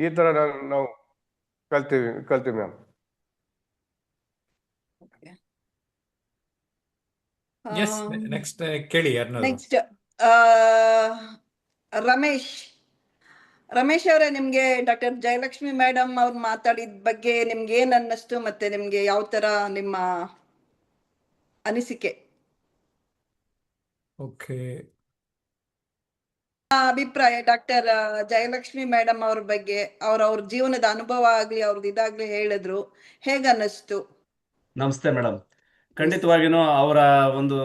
ಈ ತರ ನಾವು ಕಲ್ತೀವಿ ಮ್ಯಾಮ್. ನೆಕ್ಸ್ಟ್ ಕೇಳಿ ಯಾರನ್ನಾದ್ರು. ನೆಕ್ಸ್ಟ್ ರಮೇಶ್ ಅವರೇ, ನಿಮ್ಗೆ ಡಾಕ್ಟರ್ ಜಯಲಕ್ಷ್ಮಿ ಮೇಡಮ್ ಅವ್ರು ಮಾತಾಡಿದ ಬಗ್ಗೆ ನಿಮ್ಗೆ ಏನ್ ಅನ್ನಿಸ್ತು, ಮತ್ತೆ ನಿಮ್ಗೆ ಯಾವ ತರ ನಿಮ್ಮ ಅನಿಸಿಕೆ, ಓಕೆ, ಅಭಿಪ್ರಾಯ ಡಾಕ್ಟರ್ ಜಯಲಕ್ಷ್ಮಿ ಮೇಡಮ್ ಅವ್ರ ಬಗ್ಗೆ, ಅವ್ರ ಜೀವನದ ಅನುಭವ ಆಗ್ಲಿ ಅವ್ರದ್ದು ಇದಾಗ್ಲಿ ಹೇಳಿದ್ರು, ಹೇಗ ಅನ್ನಿಸ್ತು? ನಮಸ್ತೆ ಮೇಡಮ್. ಖಂಡಿತವಾಗಿನೂ ಅವರ ಒಂದು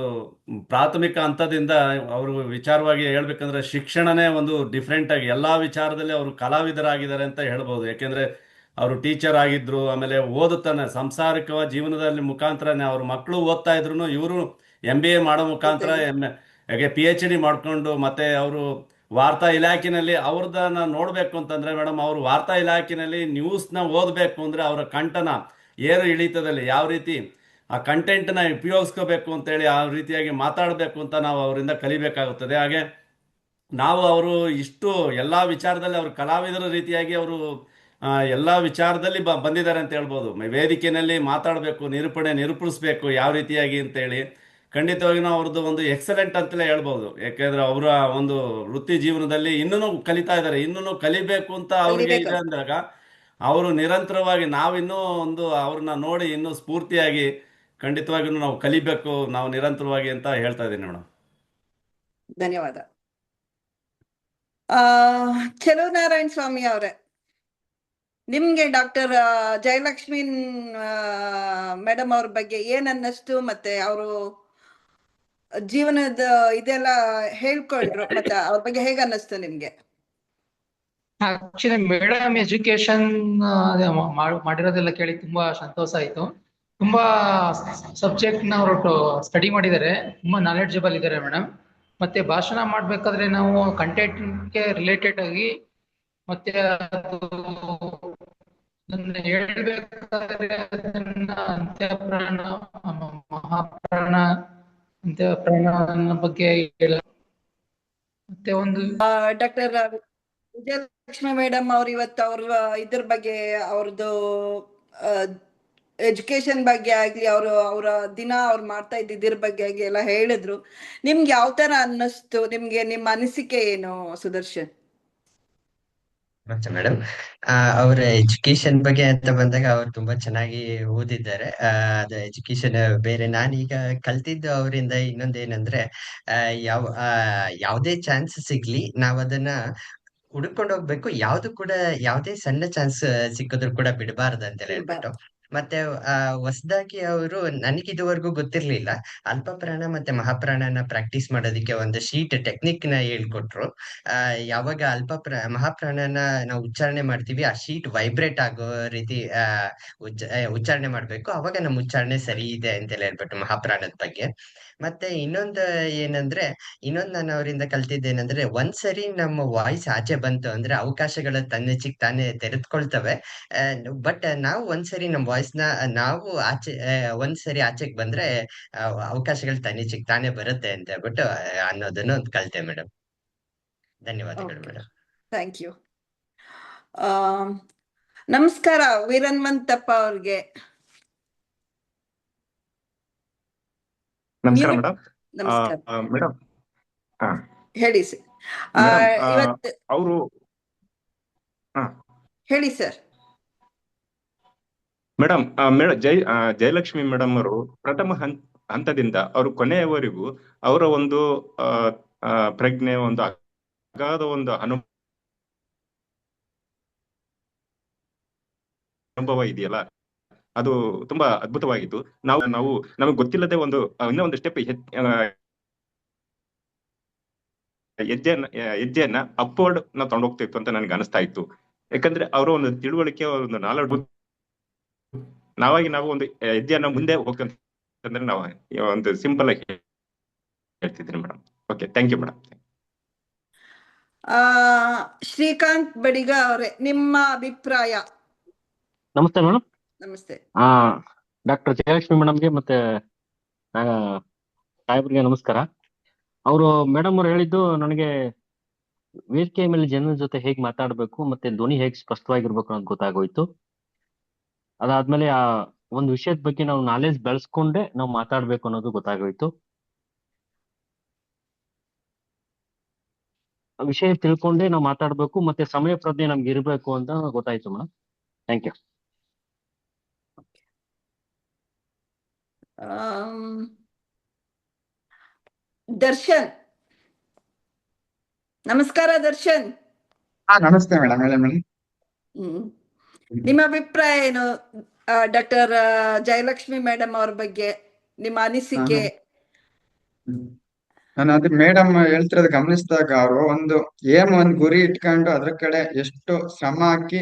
ಪ್ರಾಥಮಿಕ ಹಂತದಿಂದ ಅವರು ವಿಚಾರವಾಗಿ ಹೇಳ್ಬೇಕಂದ್ರೆ ಶಿಕ್ಷಣನೇ ಒಂದು ಡಿಫ್ರೆಂಟ್ ಆಗಿ ಎಲ್ಲಾ ವಿಚಾರದಲ್ಲಿ ಅವರು ಕಲಾವಿದರಾಗಿದ್ದಾರೆ ಅಂತ ಹೇಳ್ಬೋದು. ಯಾಕೆಂದ್ರೆ ಅವರು ಟೀಚರ್ ಆಗಿದ್ರು, ಆಮೇಲೆ ಓದುತ್ತಾನೆ ಸಂಸಾರಿಕ ಜೀವನದಲ್ಲಿ ಮುಖಾಂತರನೇ ಅವ್ರ ಮಕ್ಕಳು ಓದ್ತಾ ಇದ್ರು, ಇವರು MBA ಮಾಡೋ ಮುಖಾಂತರ ಹಾಗೆ PhD ಮಾಡ್ಕೊಂಡು, ಮತ್ತೆ ಅವರು ವಾರ್ತಾ ಇಲಾಖೆನಲ್ಲಿ ಅವ್ರದನ್ನ ನೋಡ್ಬೇಕು ಅಂತಂದ್ರೆ ಮೇಡಮ್, ಅವರು ವಾರ್ತಾ ಇಲಾಖೆನಲ್ಲಿ ನ್ಯೂಸ್ನ ಓದಬೇಕು ಅಂದ್ರೆ ಅವರ ಕಂಠನ ಏರು ಇಳಿತದಲ್ಲಿ ಯಾವ ರೀತಿ ಆ ಕಂಟೆಂಟ್ನ ಉಪಯೋಗಿಸ್ಕೋಬೇಕು ಅಂತೇಳಿ ಆ ರೀತಿಯಾಗಿ ಮಾತಾಡಬೇಕು ಅಂತ ನಾವು ಅವರಿಂದ ಕಲಿಬೇಕಾಗುತ್ತದೆ. ಹಾಗೆ ನಾವು ಅವರು ಇಷ್ಟು ಎಲ್ಲ ವಿಚಾರದಲ್ಲಿ ಅವರು ಕಲಾವಿದರ ರೀತಿಯಾಗಿ ಅವರು ಎಲ್ಲ ವಿಚಾರದಲ್ಲಿ ಬಂದಿದ್ದಾರೆ ಅಂತ ಹೇಳ್ಬೋದು. ವೇದಿಕೆಯಲ್ಲಿ ಮಾತಾಡಬೇಕು, ನಿರೂಪಿಸ್ಬೇಕು ಯಾವ ರೀತಿಯಾಗಿ ಅಂತೇಳಿ ಖಂಡಿತವಾಗಿ ನಾವು ಅವ್ರದ್ದು ಒಂದು ಎಕ್ಸಲೆಂಟ್ ಅಂತಲೇ ಹೇಳ್ಬೋದು. ಯಾಕೆಂದ್ರೆ ಅವರ ಒಂದು ವೃತ್ತಿ ಜೀವನದಲ್ಲಿ ಇನ್ನೂ ಕಲಿತಾ ಇದ್ದಾರೆ, ಇನ್ನೂ ಕಲಿಬೇಕು ಅಂತ ಅವ್ರಿಗೆ ಇದೆ ಅಂದಾಗ ಅವರು ನಿರಂತರವಾಗಿ ನಾವಿನ್ನೂ ಒಂದು ಅವ್ರನ್ನ ನೋಡಿ ಇನ್ನೂ ಸ್ಫೂರ್ತಿಯಾಗಿ ಖಂಡಿತವಾಗಿಯೂ ನಾವು ಕಲಿಬೇಕು, ನಾವು ನಿರಂತರವಾಗಿ ಅಂತ ಹೇಳ್ತಾ ಇದ್ದೀನಿ ಮೇಡಮ್. ಧನ್ಯವಾದ. ಚಲೋ ನಾರಾಯಣ ಸ್ವಾಮಿ ಅವರೇ, ನಿಮ್ಗೆ ಡಾಕ್ಟರ್ ಜಯಲಕ್ಷ್ಮಿ ಮೇಡಮ್ ಅವ್ರ ಬಗ್ಗೆ ಏನ್ ಅನ್ನಿಸ್ತು, ಮತ್ತೆ ಅವರು ಜೀವನದ ಇದೆಲ್ಲ ಹೇಳ್ಕೊಂಡ್ರು, ಮತ್ತೆ ಅವ್ರ ಬಗ್ಗೆ ಹೇಗ ಅನ್ನಿಸ್ತು ನಿಮ್ಗೆ? ಆಕ್ಚುಲಿ ಮೇಡಮ್ ಎಜುಕೇಶನ್ ಮಾಡಿರೋದೆಲ್ಲ ಕೇಳಿ ತುಂಬಾ ಸಂತೋಷ ಆಯ್ತು. ತುಂಬಾ ಸಬ್ಜೆಕ್ಟ್ ನ ಅವರು ಸ್ಟಡಿ ಮಾಡಿದ್ದಾರೆ, ತುಂಬಾ ನಾಲೆಡ್ಜಬಲ್ ಇದ್ದಾರೆ ಮೇಡಮ್. ಮತ್ತೆ ಭಾಷಣ ಮಾಡ್ಬೇಕಾದ್ರೆ ನಾವು ಕಂಟೆಂಟ್ಗೆ ರಿಲೇಟೆಡ್ ಆಗಿ ಮತ್ತೆ ಹೇಳ್ಬೇಕಾದ್ರೆ ಅದನ್ನ ಅಂತ್ಯಪ್ರಾಣ ಮಹಾಪ್ರಾಣ ಅಂತ್ಯಪ್ರಾಣ ಬಗ್ಗೆ ಮತ್ತೆ ಒಂದು ಡಾಕ್ಟರ್ ವಿಜಯಲಕ್ಷ್ಮಿ ಮೇಡಮ್ ಅವ್ರು ಇವತ್ತು ಇದ್ರ ಬಗ್ಗೆ ಅವ್ರದ್ದು ಎಜುಕೇಶನ್ ಬಗ್ಗೆ ಆಗ್ಲಿ, ಅವರ ದಿನ ಅವ್ರು ಮಾಡ್ತಾ ಇದ್ದಿದ್ರ ಬಗ್ಗೆ ಆಗಿ ಎಲ್ಲ ಹೇಳಿದ್ರು. ನಿಮ್ಗೆ ಯಾವ ತರ ಅನ್ನಿಸ್ತು? ನಿಮ್ಗೆ ನಿಮ್ಮ ಅನಿಸಿಕೆ ಏನು ಸುದರ್ಶನ್? ಮತ್ತೆ ಮೇಡಮ್, ಅವರ ಎಜುಕೇಶನ್ ಬಗ್ಗೆ ಅಂತ ಬಂದಾಗ ಅವ್ರು ತುಂಬಾ ಚೆನ್ನಾಗಿ ಓದಿದ್ದಾರೆ. ಅದು ಎಜುಕೇಶನ್ ಬೇರೆ. ನಾನೀಗ ಕಲ್ತಿದ್ದು ಅವರಿಂದ ಇನ್ನೊಂದೇನಂದ್ರೆ, ಯಾವುದೇ ಚಾನ್ಸ್ ಸಿಗ್ಲಿ ನಾವ್ ಅದನ್ನ ಹುಡ್ಕೊಂಡು ಹೋಗ್ಬೇಕು. ಯಾವ್ದು ಕೂಡ ಯಾವುದೇ ಸಣ್ಣ ಚಾನ್ಸ್ ಸಿಕ್ಕಿದ್ರು ಕೂಡ ಬಿಡಬಾರ್ದು ಅಂತ ಹೇಳ್ಬಿಟ್ಟು. ಮತ್ತೆ ಹೊಸದಾಗಿ ಅವರು, ನನಗಿದುವರೆಗೂ ಗೊತ್ತಿರ್ಲಿಲ್ಲ, ಅಲ್ಪ ಪ್ರಾಣ ಮತ್ತೆ ಮಹಾಪ್ರಾಣನ ಪ್ರಾಕ್ಟೀಸ್ ಮಾಡೋದಕ್ಕೆ ಒಂದು ಶೀಟ್ ಟೆಕ್ನಿಕ್ ನ ಹೇಳ್ಕೊಟ್ರು. ಯಾವಾಗ ಮಹಾಪ್ರಾಣನ ನಾವು ಉಚ್ಚಾರಣೆ ಮಾಡ್ತೀವಿ, ಆ ಶೀಟ್ ವೈಬ್ರೇಟ್ ಆಗೋ ರೀತಿ ಉಚ್ಚಾರಣೆ ಮಾಡ್ಬೇಕು, ಅವಾಗ ನಮ್ಮ ಉಚ್ಚಾರಣೆ ಸರಿ ಇದೆ ಅಂತ ಹೇಳ್ಬಿಟ್ಟು ಮಹಾಪ್ರಾಣದ ಬಗ್ಗೆ. ಮತ್ತೆ ಇನ್ನೊಂದ್ ನಾನು ಅವರಿಂದ ಕಲ್ತಿದ್ದೇನೆಂದ್ರೆ, ಒಂದ್ಸರಿ ನಮ್ಮ ವಾಯ್ಸ್ ಆಚೆ ಬಂತು ಅಂದ್ರೆ ಅವಕಾಶಗಳು ತನ್ನೆಚ್ಚಿಗೆ ತಾನೇ ತೆರೆದುಕೊಳ್ತವೆ. ಬಟ್ ನಾವು ಒಂದ್ಸರಿ ನಮ್ಮ ವಾಯ್ಸ್ ನ ನಾವು ಒಂದ್ಸರಿ ಆಚೆಗೆ ಬಂದ್ರೆ ಅವಕಾಶಗಳು ತನ್ನೆಚ್ಚಿಗೆ ತಾನೇ ಬರುತ್ತೆ ಅಂತ ಹೇಳ್ಬಿಟ್ಟು ಅನ್ನೋದನ್ನ ಒಂದು ಕಲ್ತೆ ಮೇಡಮ್. ಧನ್ಯವಾದಗಳು ಮೇಡಮ್. Thank you. ನಮಸ್ಕಾರ ವೀರನ್ವಂತಪ್ಪ ಅವ್ರಿಗೆ. ನಮಸ್ಕಾರ ಮೇಡಮ್. ನಮಸ್ಕಾರ ಮೇಡಮ್, ಹೇಳಿ ಸರ್. ಇವತ್ತು ಅವರು ಹೇಳಿ ಸರ್. ಮೇಡಮ್, ಜಯಲಕ್ಷ್ಮಿ ಮೇಡಮ್ ಅವರು ಪ್ರಥಮ ಹಂತದಿಂದ ಅವರು ಕೊನೆಯವರೆಗೂ ಅವರ ಒಂದು ಪ್ರಜ್ಞೆ, ಒಂದು ಅಗಾಧ ಒಂದು ಅನುಭವ ಇದೆಯಲ್ಲ, ಅದು ತುಂಬಾ ಅದ್ಭುತವಾಗಿತ್ತು. ನಾವು ನಮಗೆ ಗೊತ್ತಿಲ್ಲದೆ ಇನ್ನೂ ಒಂದು ಸ್ಟೆಪ್ ಹೆಜ್ಜೆಯನ್ನ ಅಪ್ವರ್ಡ್ ನಾವು ತಗೊಂಡೋಗ್ತಿತ್ತು ಅಂತ ನನಗೆ ಅನಿಸ್ತಾ ಇತ್ತು. ಯಾಕಂದ್ರೆ ಅವರ ಒಂದು ತಿಳುವಳಿಕೆ, ಒಂದು ನಾಲೆಡ್ಜ್, ನಾವು ಒಂದು ಹೆಜ್ಜೆಯನ್ನ ಮುಂದೆ ಹೋಗ್ತಂದ್ರೆ ನಾವು ಒಂದು ಸಿಂಪಲ್ ಆಗಿ ಹೇಳ್ತಿದ್ದೀನಿ madam. Okay, thank you madam. Srikanth Badiga ಅವರೇ, ನಿಮ್ಮ ಅಭಿಪ್ರಾಯ? ನಮಸ್ತೆ ಮೇಡಮ್. ನಮಸ್ತೆ. ಡಾಕ್ಟರ್ ಜಯಲಕ್ಷ್ಮಿ ಮೇಡಮ್ಗೆ ಮತ್ತೆ ಸಾಹೇಬ್ರಿಗೆ ನಮಸ್ಕಾರ. ಅವರು ಮೇಡಮ್ ಅವ್ರು ಹೇಳಿದ್ದು ನನಗೆ ವೇದಿಕೆ ಮೇಲೆ ಜನರ ಜೊತೆ ಹೇಗ್ ಮಾತಾಡ್ಬೇಕು ಮತ್ತೆ ಧ್ವನಿ ಹೇಗ್ ಸ್ಪಷ್ಟವಾಗಿರ್ಬೇಕು ಅನ್ನೋದು ಗೊತ್ತಾಗೋಯ್ತು. ಅದಾದ್ಮೇಲೆ ಆ ಒಂದು ವಿಷಯದ ಬಗ್ಗೆ ನಾವು ನಾಲೆಜ್ ಬೆಳೆಸ್ಕೊಂಡೆ ನಾವು ಮಾತಾಡ್ಬೇಕು ಅನ್ನೋದು ಗೊತ್ತಾಗೋಯ್ತು. ಆ ವಿಷಯ ತಿಳ್ಕೊಂಡೆ ನಾವು ಮಾತಾಡ್ಬೇಕು ಮತ್ತೆ ಸಮಯ ಪ್ರಜ್ಞೆ ನಮ್ಗೆ ಇರ್ಬೇಕು ಅಂತ ಗೊತ್ತಾಯ್ತು ಮೇಡಮ್. Thank you. ದರ್ಶನ್, ನಮಸ್ಕಾರ ದರ್ಶನ್. ನಮಸ್ತೆ ಮೇಡಮ್. ಹೇಳಿ ಮೇಡಮ್. ಹ್ಮ್ ನಿಮ್ಮ ಅಭಿಪ್ರಾಯ ಏನು ಡಾಕ್ಟರ್ ಜಯಲಕ್ಷ್ಮಿ ಮೇಡಮ್ ಅವ್ರ ಬಗ್ಗೆ, ನಿಮ್ಮ ಅನಿಸಿಕೆ? ನಾನು ಅದು ಮೇಡಮ್ ಹೇಳ್ತಿರೋದು ಗಮನಿಸಿದಾಗ ಅವರು ಒಂದು ಗುರಿ ಇಟ್ಕೊಂಡು ಅದ್ರ ಕಡೆ ಎಷ್ಟು ಶ್ರಮ ಹಾಕಿ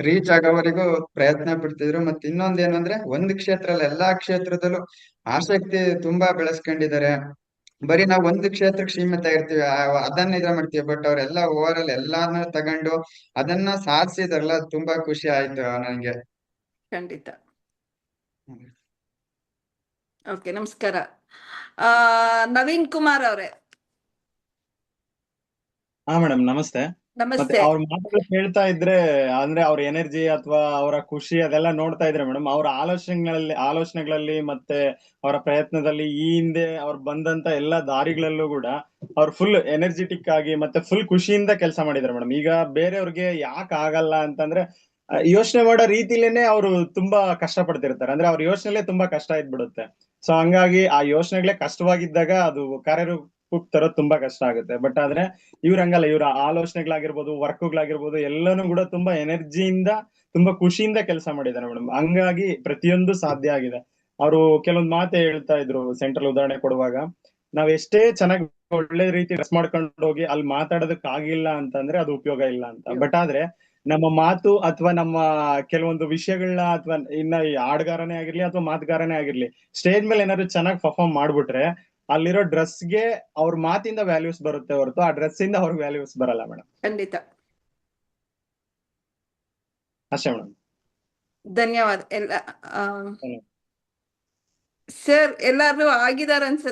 ರೀಚ್ ಆಗೋವರೆಗೂ ಪ್ರಯತ್ನ ಪಡ್ತಿದ್ರು. ಮತ್ತೆ ಇನ್ನೊಂದ್ ಏನಂದ್ರೆ ಒಂದು ಕ್ಷೇತ್ರ ಅಲ್ಲ, ಎಲ್ಲಾ ಕ್ಷೇತ್ರದಲ್ಲೂ ಆಸಕ್ತಿ ತುಂಬಾ ಬೆಳೆಸ್ಕೊಂಡಿದ್ದಾರೆ. ಬರೀ ನಾವು ಒಂದು ಕ್ಷೇತ್ರಕ್ಕೆ ಸೀಮಿತ ಇರ್ತೀವಿ, ಅದನ್ನ ಇದ ಮಾಡ್ತೀವಿ. ಬಟ್ ಅವರೆಲ್ಲ ಓವರ್ ಆಲ್ ಎಲ್ಲಾನು ತಗೊಂಡು ಅದನ್ನ ಸಾಧಿಸಿದಾರಲ್ಲ, ತುಂಬಾ ಖುಷಿ ಆಯ್ತು ನನಗೆ. ಖಂಡಿತ. ಓಕೆ, ನಮಸ್ಕಾರ. ನವೀನ್ ಕುಮಾರ್ ಅವರೇ. ಹಾ ಮೇಡಮ್, ನಮಸ್ತೆ. ಮತ್ತೆ ನಮಸ್ತೆ. ಅವ್ರ ಮಾತುಗಳು ಕೇಳ್ತಾ ಇದ್ರೆ, ಅಂದ್ರೆ ಅವ್ರ ಎನರ್ಜಿ ಅಥವಾ ಅವರ ಖುಷಿ ಅದೆಲ್ಲ ನೋಡ್ತಾ ಇದ್ರೆ ಮೇಡಮ್, ಅವರ ಆಲೋಚನೆಗಳಲ್ಲಿ ಮತ್ತೆ ಅವರ ಪ್ರಯತ್ನದಲ್ಲಿ ಈ ಹಿಂದೆ ಅವ್ರು ಬಂದಂತ ಎಲ್ಲಾ ದಾರಿಗಳಲ್ಲೂ ಕೂಡ ಅವ್ರು ಫುಲ್ ಎನರ್ಜೆಟಿಕ್ ಆಗಿ ಮತ್ತೆ ಫುಲ್ ಖುಷಿಯಿಂದ ಕೆಲಸ ಮಾಡಿದಾರೆ ಮೇಡಮ್. ಈಗ ಬೇರೆಯವ್ರಿಗೆ ಯಾಕೆ ಆಗಲ್ಲ ಅಂತಂದ್ರೆ, ಯೋಚನೆ ಮಾಡೋ ರೀತಿಲೇನೆ ಅವರು ತುಂಬಾ ಕಷ್ಟ ಪಡ್ತಿರ್ತಾರೆ. ಅಂದ್ರೆ ಅವ್ರ ಯೋಚನೆಲೇ ತುಂಬಾ ಕಷ್ಟ ಇದ್ಬಿಡುತ್ತೆ. ಸೊ ಹಂಗಾಗಿ ಆ ಯೋಚನೆಗಳೇ ಕಷ್ಟವಾಗಿದ್ದಾಗ ಅದು ಕಾರ್ಯರೂಪಕ್ಕೆ ತರೋದು ತುಂಬಾ ಕಷ್ಟ ಆಗುತ್ತೆ. ಬಟ್ ಆದ್ರೆ ಇವ್ರ ಹಂಗಲ್ಲ, ಇವ್ರ ಆಲೋಚನೆಗಳಾಗಿರ್ಬೋದು, ವರ್ಕ್ಗಳಾಗಿರ್ಬೋದು, ಎಲ್ಲಾನು ಕೂಡ ತುಂಬಾ ಎನರ್ಜಿಯಿಂದ ತುಂಬಾ ಖುಷಿಯಿಂದ ಕೆಲಸ ಮಾಡಿದ್ದಾರೆ ಮೇಡಮ್. ಹಂಗಾಗಿ ಪ್ರತಿಯೊಂದು ಸಾಧ್ಯ ಆಗಿದೆ. ಅವರು ಕೆಲವೊಂದು ಮಾತು ಹೇಳ್ತಾ ಇದ್ರು ಸೆಂಟ್ರಲ್ ಉದಾಹರಣೆ ಕೊಡುವಾಗ, ನಾವ್ ಎಷ್ಟೇ ಚೆನ್ನಾಗಿ ಒಳ್ಳೆ ರೀತಿ ಡ್ರೆಸ್ ಮಾಡ್ಕೊಂಡು ಹೋಗಿ ಅಲ್ಲಿ ಮಾತಾಡೋದಕ್ ಆಗಿಲ್ಲ ಅಂತಂದ್ರೆ ಅದು ಉಪಯೋಗ ಇಲ್ಲ ಅಂತ. ಬಟ್ ಆದ್ರೆ ನಮ್ಮ ಮಾತು ಅಥವಾ ನಮ್ಮ ಕೆಲವೊಂದು ವಿಷಯಗಳನ್ನ ಅಥವಾ ಇನ್ನ ಈ ಹಾಡ್ಗಾರನೇ ಆಗಿರ್ಲಿ ಅಥವಾ ಮಾತುಗಾರನೇ ಆಗಿರ್ಲಿ, ಸ್ಟೇಜ್ ಮೇಲೆ ಏನಾದ್ರು ಚೆನ್ನಾಗಿ ಪರ್ಫಾರ್ಮ್ ಮಾಡ್ಬಿಟ್ರೆ ಅಲ್ಲಿರೋ ಡ್ರೆಸ್ಗೆ ಅವ್ರ ಮಾತಿಂದ ವ್ಯಾಲ್ಯೂಸ್ ಬರುತ್ತೆ ಹೊರತು ಆ ಡ್ರೆಸ್ ಇಂದ ಅವ್ರಿಗೆ ವ್ಯಾಲ್ಯೂಸ್ ಬರಲ್ಲ ಮೇಡಮ್. ಖಂಡಿತ. ಅಷ್ಟೇ ಮೇಡಮ್. ಧನ್ಯವಾದ. ಎಲ್ಲ ಸರ್ ಎಲ್ಲಾರು ಆಗಿದಾರ ಅನ್ಸುತ್ತೆ.